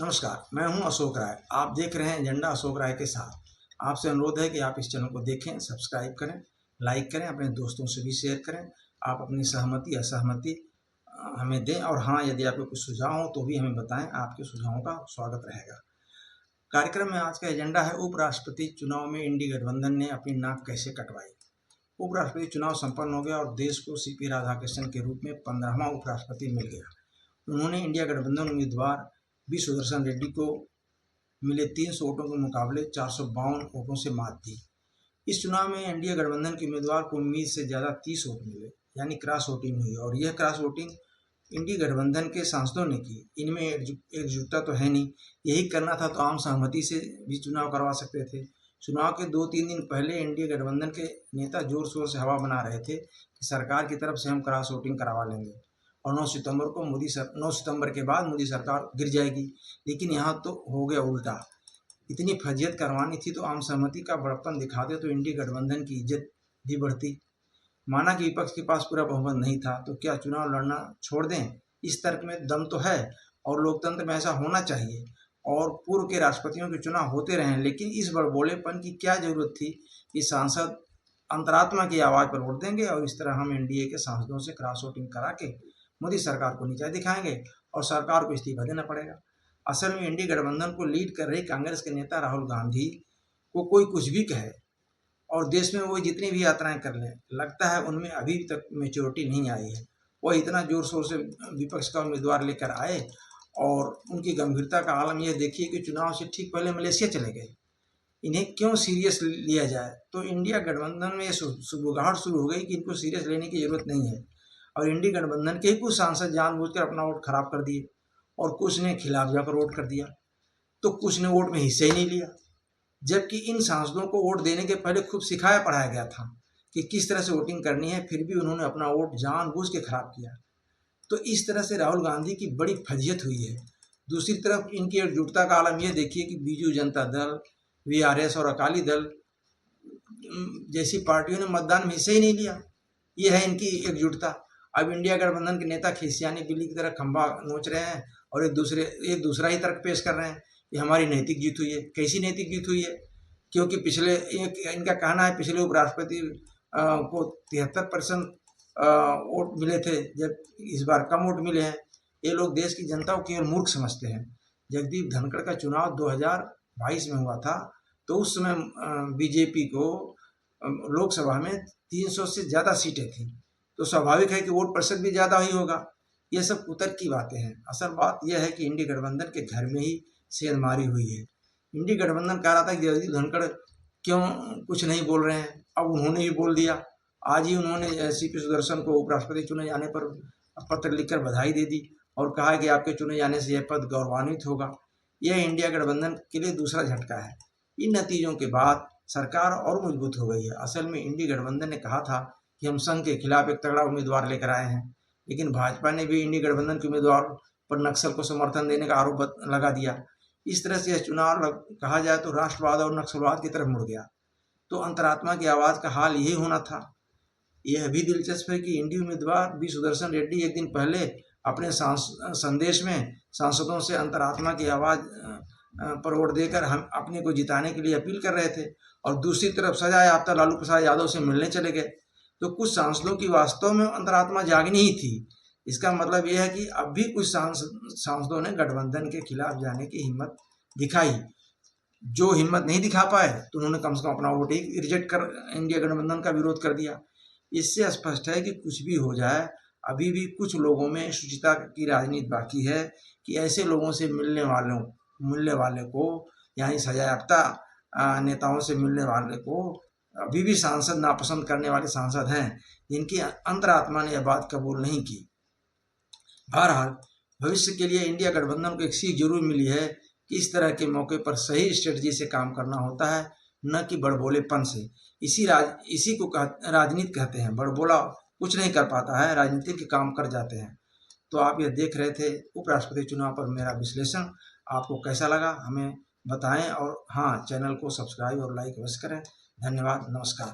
नमस्कार, मैं हूं अशोक राय। आप देख रहे हैं एजेंडा अशोक राय के साथ। आपसे अनुरोध है कि आप इस चैनल को देखें, सब्सक्राइब करें, लाइक करें, अपने दोस्तों से भी शेयर करें। आप अपनी सहमति असहमति हमें दें और हाँ, यदि आपके कुछ सुझाव हो तो भी हमें बताएं। आपके सुझावों का स्वागत रहेगा। कार्यक्रम में आज का एजेंडा है उपराष्ट्रपति चुनाव में इंडी गठबंधन ने अपनी नाक कैसे कटवाई। उपराष्ट्रपति चुनाव संपन्न हो गया और देश को सीपी राधाकृष्णन के रूप में 15वां उपराष्ट्रपति मिल गया। उन्होंने इंडिया गठबंधन उम्मीदवार बी सुदर्शन रेड्डी को मिले 300 वोटों के मुकाबले 452 वोटों से मात दी। इस चुनाव में एनडीए गठबंधन के उम्मीदवार को उम्मीद से ज़्यादा 30 वोट मिले, यानी क्रॉस वोटिंग हुई और यह क्रॉस वोटिंग इंडी गठबंधन के सांसदों ने की। इनमें एकजुटता तो है नहीं, यही करना था तो आम सहमति से भी चुनाव करवा सकते थे। चुनाव के 2-3 दिन पहले एनडीए गठबंधन के नेता जोर शोर से हवा बना रहे थे कि सरकार की तरफ से हम क्रॉस वोटिंग करवा लेंगे और 9 सितंबर के बाद मोदी सरकार गिर जाएगी। लेकिन यहाँ तो हो गया उल्टा। इतनी फजीयत करवानी थी तो आम सहमति का बड़प्पन दिखाते तो इंडी गठबंधन की इज्जत भी बढ़ती। माना कि विपक्ष के पास पूरा बहुमत नहीं था तो क्या चुनाव लड़ना छोड़ दें? इस तर्क में दम तो है और लोकतंत्र में ऐसा होना चाहिए और पूर्व के राष्ट्रपतियों के चुनाव होते रहे, लेकिन इस बड़बोलेपन की क्या जरूरत थी कि सांसद अंतरात्मा की आवाज़ पर वोट देंगे और इस तरह हम एनडीए के सांसदों से क्रॉस वोटिंग करा के मोदी सरकार को नीचा दिखाएंगे और सरकार को इस्तीफा देना पड़ेगा। असल में इंडी गठबंधन को लीड कर रही कांग्रेस के नेता राहुल गांधी को कोई कुछ भी कहे और देश में वो जितनी भी यात्राएं कर लें, लगता है उनमें अभी तक मेच्योरिटी नहीं आई है। वो इतना जोर शोर से विपक्ष का उम्मीदवार लेकर आए और उनकी गंभीरता का आलम यह देखिए कि चुनाव से ठीक पहले मलेशिया चले गए। इन्हें क्यों सीरियस लिया जाए? तो इंडिया गठबंधन में सुगबुगाहट शुरू हो गई कि इनको सीरियस लेने की जरूरत नहीं है और इंडी गठबंधन के ही कुछ सांसद जानबूझकर अपना वोट खराब कर दिए और कुछ ने खिलाफ जाकर वोट कर दिया, तो कुछ ने वोट में हिस्सा ही नहीं लिया। जबकि इन सांसदों को वोट देने के पहले खूब सिखाया पढ़ाया गया था कि किस तरह से वोटिंग करनी है, फिर भी उन्होंने अपना वोट जानबूझ के खराब किया। तो इस तरह से राहुल गांधी की बड़ी फजीयत हुई है। दूसरी तरफ इनकी एकजुटता का आलम यह देखिए कि बीजू जनता दल, वीआरएस और अकाली दल जैसी पार्टियों ने मतदान में हिस्सा ही नहीं लिया। यह है इनकी एकजुटता। अब इंडिया गठबंधन के नेता खिसियानी बिल्ली की तरह खंभा नोच रहे हैं और एक दूसरा ही तर्क पेश कर रहे हैं कि हमारी नैतिक जीत हुई है। कैसी नैतिक जीत हुई है? क्योंकि इनका कहना है पिछले उपराष्ट्रपति को 73% वोट मिले थे, जब इस बार कम वोट मिले हैं। ये लोग देश की जनता को केवल मूर्ख समझते हैं। जगदीप धनखड़ का चुनाव 2022 में हुआ था तो उस समय बीजेपी को लोकसभा में 300 से ज़्यादा सीटें थी, तो स्वाभाविक है कि वोट प्रतिशत भी ज़्यादा ही होगा। ये सब कुतर्क की बातें हैं। असल बात यह है कि इंडी गठबंधन के घर में ही सेंधमारी हुई है। इंडी गठबंधन कह रहा था कि जगदीप धनखड़ क्यों कुछ नहीं बोल रहे हैं, अब उन्होंने ही बोल दिया। आज ही उन्होंने सीपी सुदर्शन को उपराष्ट्रपति चुने जाने पर पत्र लिखकर बधाई दे दी और कहा कि आपके चुने जाने से यह पद गौरवान्वित होगा। यह इंडिया गठबंधन के लिए दूसरा झटका है। इन नतीजों के बाद सरकार और मजबूत हो गई है। असल में इंडी गठबंधन ने कहा था कि हम संघ के खिलाफ एक तगड़ा उम्मीदवार लेकर आए हैं, लेकिन भाजपा ने भी इंडी गठबंधन के उम्मीदवार पर नक्सल को समर्थन देने का आरोप लगा दिया। इस तरह से यह चुनाव कहा जाए तो राष्ट्रवाद और नक्सलवाद की तरफ मुड़ गया। तो अंतरात्मा की आवाज़ का हाल यही होना था। यह भी दिलचस्प है कि इंडी उम्मीदवार बी सुदर्शन रेड्डी एक दिन पहले अपने संदेश में सांसदों से अंतरात्मा की आवाज़ पर वोट देकर हम अपने को जिताने के लिए अपील कर रहे थे और दूसरी तरफ सजा याफ्ता लालू प्रसाद यादव से मिलने चले गए। तो कुछ सांसदों की वास्तव में अंतरात्मा जागनी ही थी। इसका मतलब यह है कि अब भी कुछ सांसदों ने गठबंधन के खिलाफ जाने की हिम्मत दिखाई। जो हिम्मत नहीं दिखा पाए तो उन्होंने कम से कम अपना वोट ही रिजेक्ट कर इंडिया गठबंधन का विरोध कर दिया। इससे स्पष्ट है कि कुछ भी हो जाए, अभी भी कुछ लोगों में शुचिता की राजनीति बाकी है कि ऐसे लोगों से मिलने वाले को यानी सजायाफ्ता नेताओं से मिलने वाले को अभी भी सांसद नापसंद करने वाले सांसद हैं जिनकी अंतरात्मा ने यह बात कबूल नहीं की। बहरहाल भविष्य के लिए इंडिया गठबंधन को एक सीख जरूर मिली है कि इस तरह के मौके पर सही स्ट्रेटजी से काम करना होता है, न कि बड़बोलेपन से। इसी को राजनीति कहते हैं। बड़बोला कुछ नहीं कर पाता है, राजनीति के काम कर जाते हैं। तो आप ये देख रहे थे उपराष्ट्रपति चुनाव पर मेरा विश्लेषण। आपको कैसा लगा हमें बताएं और हाँ, चैनल को सब्सक्राइब और लाइक अवश्य करें। धन्यवाद, नमस्कार।